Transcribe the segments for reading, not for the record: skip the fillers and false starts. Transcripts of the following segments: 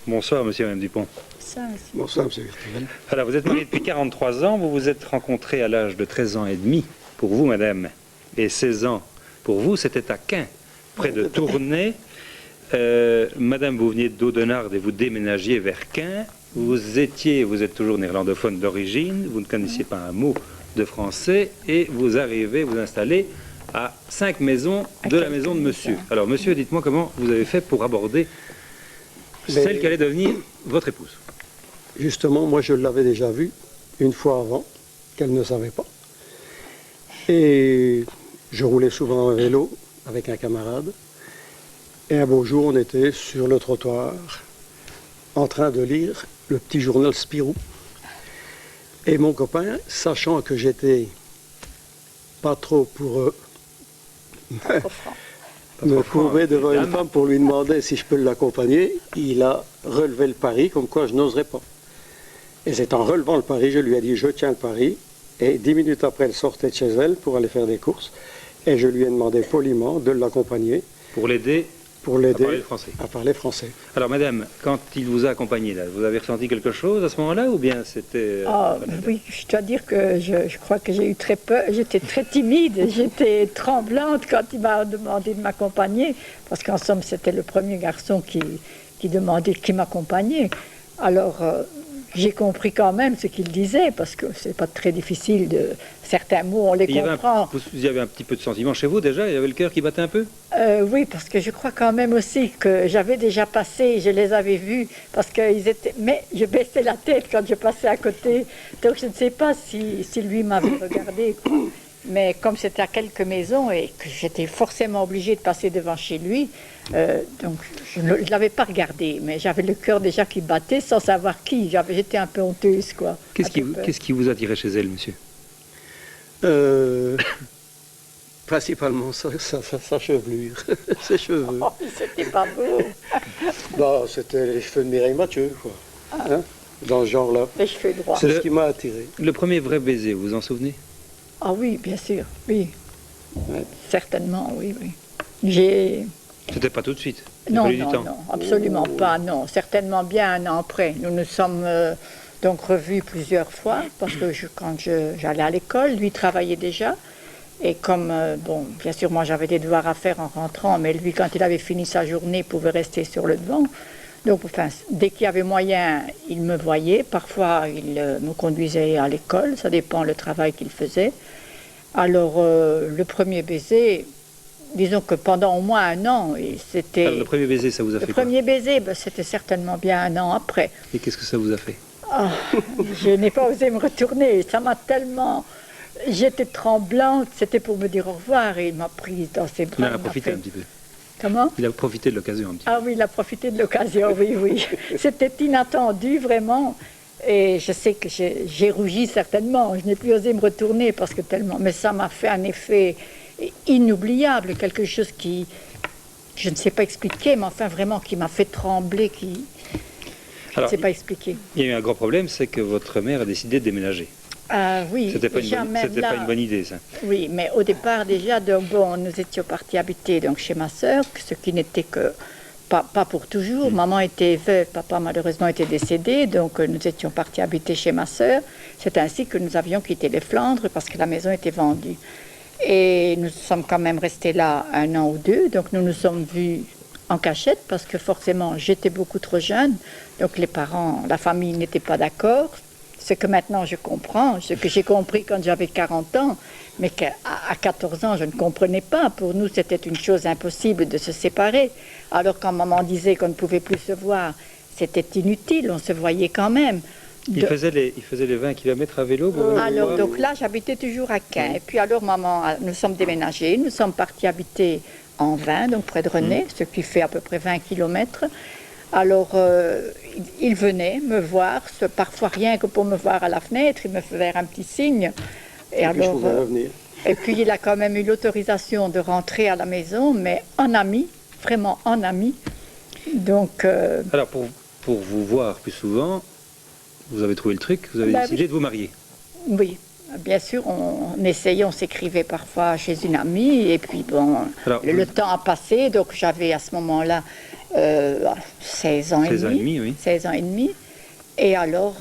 Bonsoir, monsieur et madame Dupont. Ça aussi. Bonsoir, monsieur Virtuel. Alors, vous êtes marié depuis 43 ans, vous vous êtes rencontrés à l'âge de 13 ans et demi, pour vous, madame, et 16 ans pour vous, c'était à Caen, près de Tournai. Madame, vous veniez d'Audenarde et vous déménagiez vers Caen. Vous êtes toujours néerlandophone d'origine, vous ne connaissiez pas un mot de français, et vous arrivez vous installer à 5 maisons de la maison de monsieur. Alors, monsieur, dites-moi comment vous avez fait pour aborder celle qui allait devenir votre épouse. Justement, moi je l'avais déjà vue une fois avant, qu'elle ne savait pas. Et je roulais souvent en vélo avec un camarade. Et un beau jour, on était sur le trottoir en train de lire le petit journal Spirou. Et mon copain, sachant que j'étais pas trop pour me courber devant une femme pour lui demander si je peux l'accompagner, il a relevé le pari, comme quoi je n'oserais pas. Et c'est en relevant le pari, je lui ai dit je tiens le pari. Et 10 minutes après, elle sortait de chez elle pour aller faire des courses. Et je lui ai demandé poliment de l'accompagner. Pour l'aider à parler le français. À parler français. Alors, madame, quand il vous a accompagné, là, vous avez ressenti quelque chose à ce moment-là, ou bien c'était... Oui, je dois dire que je crois que j'ai eu très peur. J'étais très timide, j'étais tremblante quand il m'a demandé de m'accompagner, parce qu'en somme, c'était le premier garçon qui m'accompagnait. Alors, j'ai compris quand même ce qu'il disait, parce que c'est pas très difficile de... Certains mots, on les comprend. Il y avait un petit peu de sentiment chez vous déjà? Il y avait le cœur qui battait un peu? Oui, parce que je crois quand même aussi que j'avais déjà passé, je les avais vus, parce qu'ils étaient... Mais je baissais la tête quand je passais à côté, donc je ne sais pas si lui m'avait regardé, quoi. Mais comme c'était à quelques maisons et que j'étais forcément obligée de passer devant chez lui, donc je ne l'avais pas regardé, mais j'avais le cœur déjà qui battait sans savoir qui. J'étais un peu honteuse, quoi. Qu'est-ce qui vous attirait chez elle, monsieur? Principalement sa chevelure, ses cheveux. Oh, c'était pas beau. Bah, c'était les cheveux de Mireille Mathieu, quoi. Hein, dans ce genre-là. Les cheveux droits. C'est ce qui m'a attiré. Le premier vrai baiser, vous vous en souvenez? Ah oui, bien sûr, oui. Ouais. Certainement, oui, oui. C'était pas tout de suite? Non, absolument pas, non. Certainement bien un an après. Nous nous sommes donc revus plusieurs fois, parce que quand j'allais à l'école, lui travaillait déjà. Et comme, bon, bien sûr, moi j'avais des devoirs à faire en rentrant, mais lui, quand il avait fini sa journée, pouvait rester sur le devant. Donc, enfin, dès qu'il y avait moyen, il me voyait. Parfois, il me conduisait à l'école, ça dépend le travail qu'il faisait. Alors, le premier baiser, disons que pendant au moins un an, c'était... Alors, le premier baiser, ça vous a fait quoi? Le premier baiser, ben, c'était certainement bien un an après. Et qu'est-ce que ça vous a fait? Je n'ai pas osé me retourner, ça m'a tellement... J'étais tremblante, c'était pour me dire au revoir, et il m'a prise dans ses bras. Il en a profité un petit peu. Comment? Il a profité de l'occasion un petit peu. Ah oui, il a profité de l'occasion, oui, oui. C'était inattendu, vraiment. Et je sais que j'ai rougi certainement. Je n'ai plus osé me retourner parce que tellement... Mais ça m'a fait un effet inoubliable, quelque chose qui... Je ne sais pas expliquer, mais enfin vraiment qui m'a fait trembler, qui... Je ne sais pas expliquer. Il y a eu un gros problème, c'est que votre mère a décidé de déménager. Ah oui, c'était pas une bonne idée, ça. Oui, mais au départ déjà, donc, bon, nous étions partis habiter donc, chez ma sœur, ce qui n'était que pas pour toujours. Maman était veuve, papa malheureusement était décédé, donc nous étions partis habiter chez ma sœur. C'est ainsi que nous avions quitté les Flandres parce que la maison était vendue. Et nous sommes quand même restés là un an ou deux, donc nous nous sommes vus en cachette parce que forcément j'étais beaucoup trop jeune, donc les parents, la famille n'était pas d'accord. Ce que maintenant je comprends, ce que j'ai compris quand j'avais 40 ans, mais qu'à 14 ans je ne comprenais pas. Pour nous c'était une chose impossible de se séparer. Alors quand maman disait qu'on ne pouvait plus se voir, c'était inutile, on se voyait quand même. Il faisait les 20 km à vélo pour alors donc là j'habitais toujours à Caen. Et puis alors maman, nous sommes déménagés, nous sommes partis habiter en Vin, donc près de René, ce qui fait à peu près 20 km. Alors, il venait me voir, parfois rien que pour me voir à la fenêtre, il me faisait un petit signe. Et alors, et puis il a quand même eu l'autorisation de rentrer à la maison, mais en ami, vraiment en ami. Donc... Alors, pour vous voir plus souvent, vous avez trouvé le truc, vous avez décidé de vous marier. Oui, bien sûr, on essayait, on s'écrivait parfois chez une amie, et puis bon, alors, le temps a passé, donc j'avais à ce moment-là 16 ans et 16 ans et demi. demi, oui. 16 ans et demi. Et alors,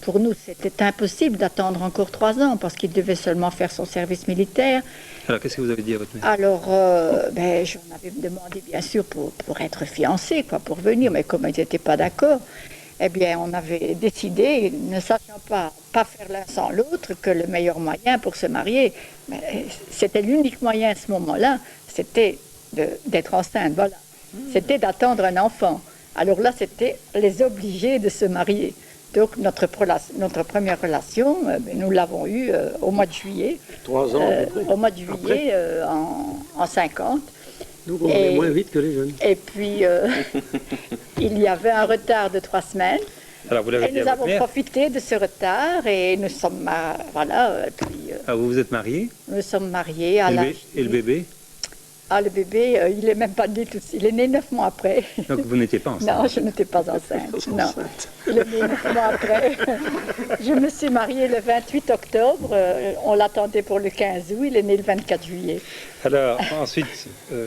pour nous, c'était impossible d'attendre encore 3 ans parce qu'il devait seulement faire son service militaire. Alors, qu'est-ce que vous avez dit à votre mère? Alors, j'en avais demandé, bien sûr, pour être fiancés, quoi, pour venir, mais comme ils n'étaient pas d'accord, eh bien, on avait décidé, ne sachant pas faire l'un sans l'autre, que le meilleur moyen pour se marier, c'était l'unique moyen à ce moment-là, c'était d'être enceinte, voilà. C'était d'attendre un enfant. Alors là, c'était les obliger de se marier. Donc, notre première relation, nous l'avons eue au mois de juillet. 3 ans. Au mois de juillet, en 50. Donc on est moins vite que les jeunes. Et puis, il y avait un retard de 3 semaines. Alors, vous l'avez Et dit nous à votre avons mère. profité de ce retard et nous sommes, voilà, et puis, Ah, vous vous êtes mariés? nous sommes mariés à Et le, l'âge. et le bébé? Ah, le bébé, il n'est même pas né tout de suite. Il est né 9 mois après. Donc, vous n'étiez pas enceinte? Non, je n'étais pas enceinte. Non, il est né 9 mois après. Je me suis mariée le 28 octobre. On l'attendait pour le 15 août. Il est né le 24 juillet. Alors, ensuite,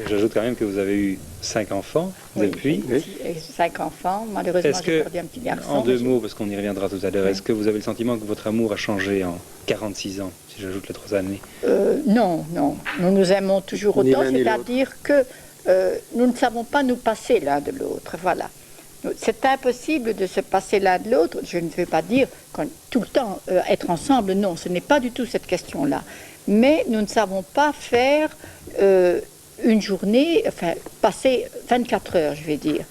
j'ajoute quand même que vous avez eu 5 enfants depuis. Et 5 enfants. Malheureusement, Est-ce j'ai que, perdu un petit garçon. en 2 mais mots, parce qu'on y reviendra tout à l'heure, Oui. est-ce que vous avez le sentiment que votre amour a changé en 46 ans, si j'ajoute les 3 années? Non, non. Nous nous aimons toujours Ni autant, l'un ni c'est-à-dire que nous ne savons pas nous passer l'un de l'autre. Voilà. C'est impossible de se passer l'un de l'autre. Je ne veux pas dire tout le temps être ensemble. Non, ce n'est pas du tout cette question-là. Mais nous ne savons pas faire une journée, enfin, passer 24 heures, je vais dire.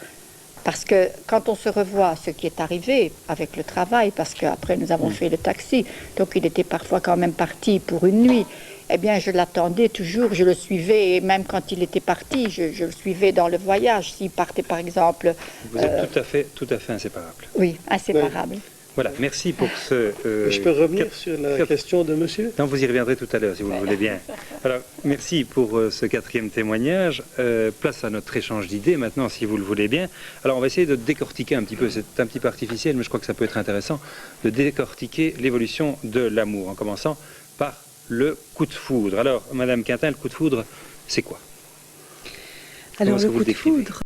Parce que quand on se revoit, ce qui est arrivé avec le travail, parce qu'après nous avons fait le taxi, donc il était parfois quand même parti pour une nuit, eh bien je l'attendais toujours, je le suivais, et même quand il était parti, je le suivais dans le voyage. S'il partait par exemple... Vous êtes tout à fait inséparables. Oui, inséparable. Voilà, merci pour ce... Je peux revenir sur la question de monsieur? Non, vous y reviendrez tout à l'heure, si vous le voulez bien. Alors, merci pour ce 4e témoignage. Place à notre échange d'idées, maintenant, si vous le voulez bien. Alors, on va essayer de décortiquer un petit peu, c'est un petit peu artificiel, mais je crois que ça peut être intéressant, de décortiquer l'évolution de l'amour, en commençant par le coup de foudre. Alors, Madame Quintin, le coup de foudre, c'est quoi? Alors, Comment est-ce le que vous coup de décrivez? foudre,